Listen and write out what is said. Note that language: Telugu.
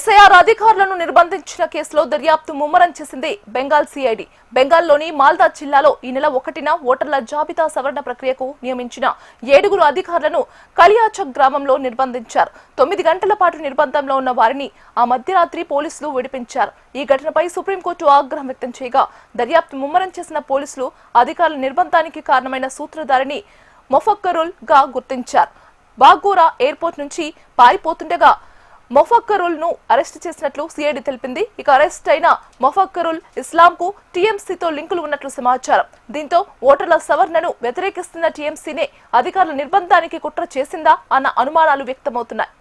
ఎస్ఐఆర్ అధికారులను నిర్బంధించిన కేసులో దర్యాప్తు ముమ్మరం చేసింది బెంగాల్ సిఐడి. బెంగాల్లోని మాల్దా జిల్లాలో ఈ నెల 1న ఓటర్ల జాబితా సవరణ ప్రక్రియకు నియమించిన 7 అధికారులను కలియాచక్ గ్రామంలో నిర్బంధించారు. 9 గంటల పాటు నిర్బంధంలో ఉన్న వారిని ఆ మధ్యరాత్రి పోలీసులు విడిపించారు. ఈ ఘటనపై సుప్రీంకోర్టు ఆగ్రహం వ్యక్తం చేయగా దర్యాప్తు ముమ్మరం చేసిన పోలీసులు అధికారుల నిర్బంధానికి కారణమైన సూత్రధారిని మొఫక్కరుల్ గా గుర్తించారు. బాగోరా ఎయిర్పోర్ట్ నుంచి పారిపోతుండగా మొఫక్కరుల్ ను అరెస్ట్ చేసినట్లు సిఐడి తెలిపింది. ఇక అరెస్ట్ అయిన మొఫక్కరుల్ ఇస్లాం కు టీఎంసీతో లింకులు ఉన్నట్లు సమాచారం. దీంతో ఓటర్ల సవరణను వ్యతిరేకిస్తున్న టీఎంసీనే అధికారుల నిర్బంధానికి కుట్ర చేసిందా అన్న అనుమానాలు వ్యక్తమవుతున్నాయి.